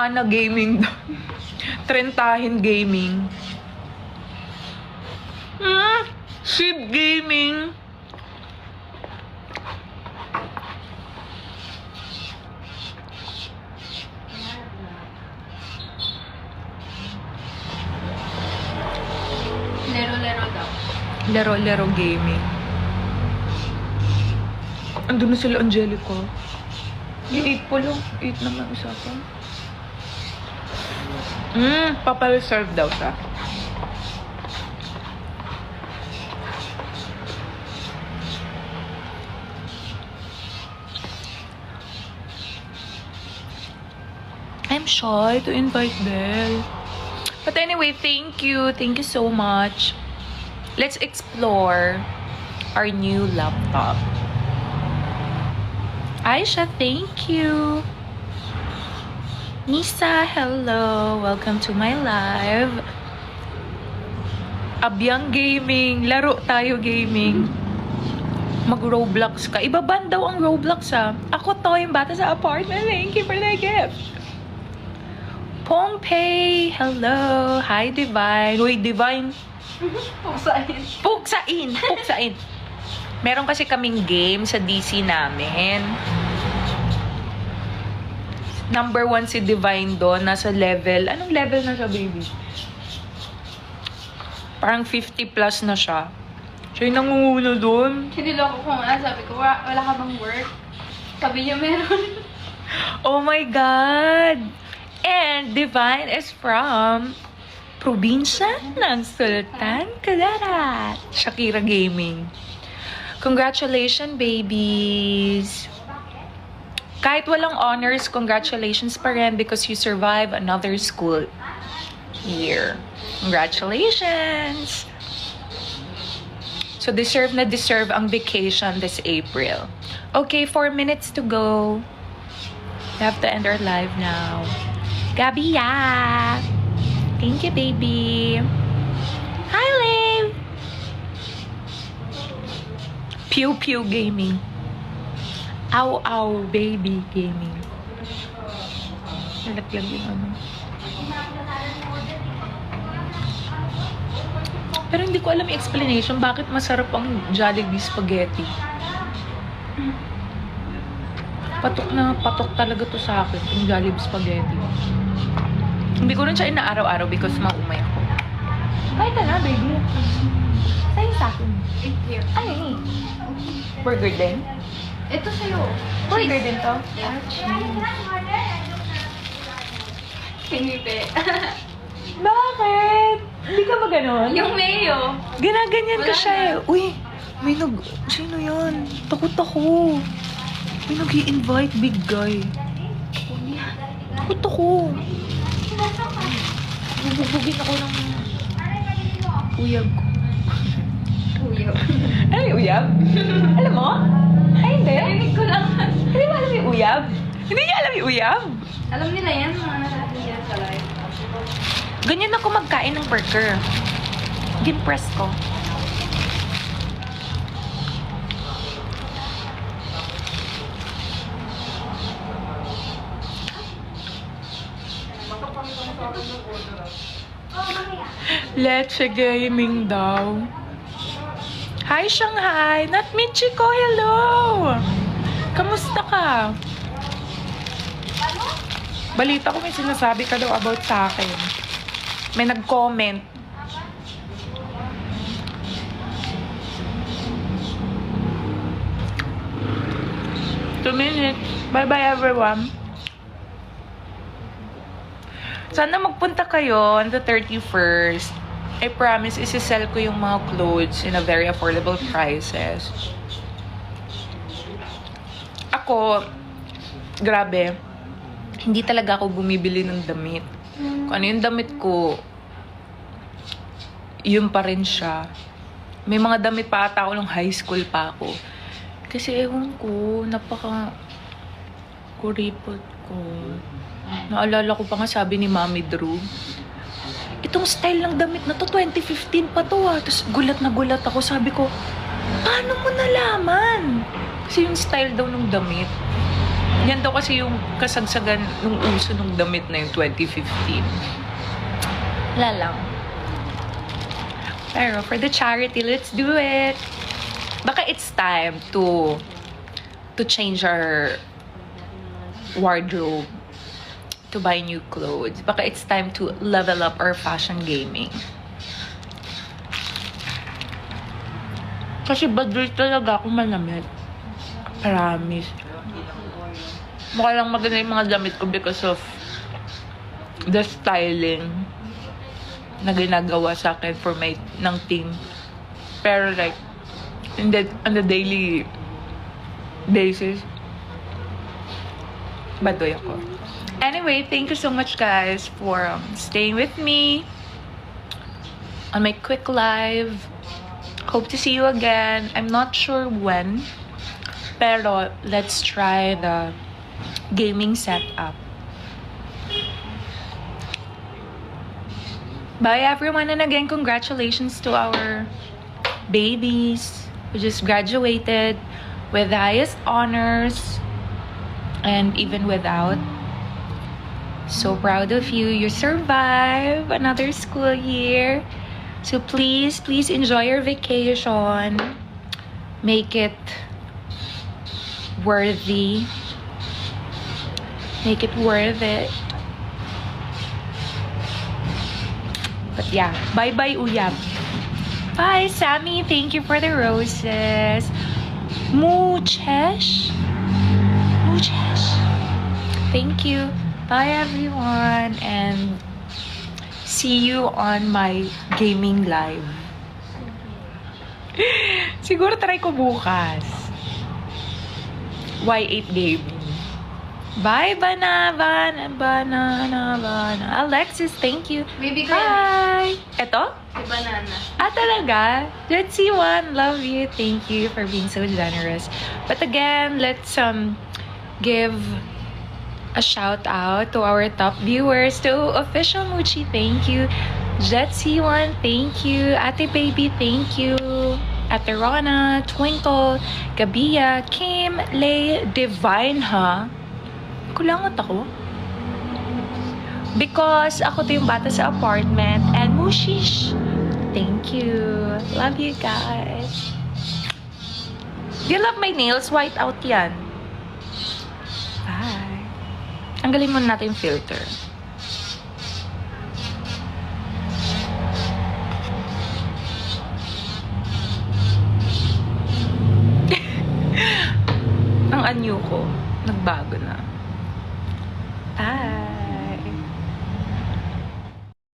Ana Gaming. Trentahin Gaming. Shib Gaming. Lero-lero daw. Lero-lero Gaming. Andun na sila, Angelica. Yung 8 po lang. 8 naman isa pa. Papareserve daw siya. I'm shy to invite Belle. But anyway, thank you. Thank you so much. Let's explore our new laptop. Aisha, thank you. Nisa, hello. Welcome to my live. Abyang Gaming. Laro tayo gaming. Mag-Roblox ka. Ibaban daw ang Roblox ha. Ako to, yung bata sa apartment. Thank you for the gift. Pompey, hello. Hi, Divine. Uy, Divine. Puksain. Puksain. Puksain. Meron kasi kaming game sa DC namin. Number 1 si Divine doon. Nasa level. Anong level na siya, baby? Parang 50 plus na siya. Siya yung nangunguna doon. Kiniloko ko nga. Sabi ko, wala ka bang work? Sabi niya, meron. Oh my God! And Divine is from probinsya ng Sultan Kudarat. Shakira Gaming. Congratulations, babies! Kahit walang honors, congratulations pa rin because you survive another school year. Congratulations! So, deserve na deserve ang vacation this April. Okay, 4 minutes to go. We have to end our live now. Gabi, yeah! Thank you, baby! Hi, Liv! Pew Pew Gaming. Ow Ow Baby Gaming. Nalaglag yung ano. Pero hindi ko alam yung explanation bakit masarap ang Jollibee Spaghetti. Patok na patok talaga to sa akin, yung Jollibee Spaghetti. Hindi ko rin siya inaaraw-araw because maumay ako. Kaya ka na, baby. Sa'yo sa akin. Here. Ano eh? Burger din? Ito sa'yo. Burger din to? Yeah. Hinipi. Bakit? Hindi ka ba ganon? Yung mayo. Ginaganyan ko Wala siya eh. na. Uy, may sino yan? Takot ako. May nag-i-invite big guy. Takot ako. Bubugin ako ng uyab ko. Tuyo. Ano yung uyab? Alam mo? Ay, hindi. Narinig ko lang. Hindi mo alam yung uyab? Hindi niya alam yung uyab? Alam nila yan, mga nakatingin sa live. Ganyan ako magkain ng burger. Gimpress ko. Leche Gaming daw. Hi, Shanghai! Not Michiko, hello! Kamusta ka? Balita ko may sinasabi ka daw about sa akin. May nag-comment. Two minutes. Bye-bye, everyone. Sana magpunta kayo on the 31st. I promise, isi-sell ko yung mga clothes in a very affordable prices. Ako, grabe, hindi talaga ako bumibili ng damit. Kung ano yung damit ko, yun pa rin siya. May mga damit pa ata ako nung high school pa ako. Kasi ewan ko, kuripot ko. Naalala ko pa nga sabi ni Mami Drew, itong style ng damit na to, 2015 pa to ah. Tapos gulat na gulat ako. Sabi ko, paano mo nalaman? Kasi yung style daw ng damit. Yan daw kasi yung kasagsagan nung uso nung damit na yung 2015. Wala lang. Pero for the charity, let's do it. Baka it's time to change our wardrobe, to buy new clothes. Baka it's time to level up our fashion gaming. Kasi badal talaga ako manamit. Promise. Mukha lang maganda yung mga damit ko because of the styling na ginagawa sa akin for ng team. Pero like, on the daily basis, badoy ako. Anyway, thank you so much guys for staying with me on my quick live. Hope to see you again. I'm not sure when, pero let's try the gaming setup. Bye everyone, and again, congratulations to our babies who just graduated with the highest honors and even without. So proud of you. You survived another school year. So please enjoy your vacation. Make it worthy. Make it worth it. But yeah, bye-bye Uyab. Bye, Sammy. Thank you for the roses. Muchesh. Thank you. Bye, everyone. And see you on my gaming live. Siguro try ko bukas. Y8 gaming. Bye, Banana. Alexis, thank you. Baby ko yan. Bye. Eto? Si Banana. Ah, talaga? Let's see one. Love you. Thank you for being so generous. But again, let's give a shout out to our top viewers. To Official Muchi, thank you. Jetsi1, thank you. Ate Baby, thank you. Ate Rona, Twinkle, Gabia, Kim, Lay, Divine, ha? Kulangot ako. Because ako to yung bata sa apartment. And Mushish, thank you. Love you guys. Do you love my nails? White out yan. Bye. Tanggalin muna natin yung filter. Ang anyo ko, nagbago na.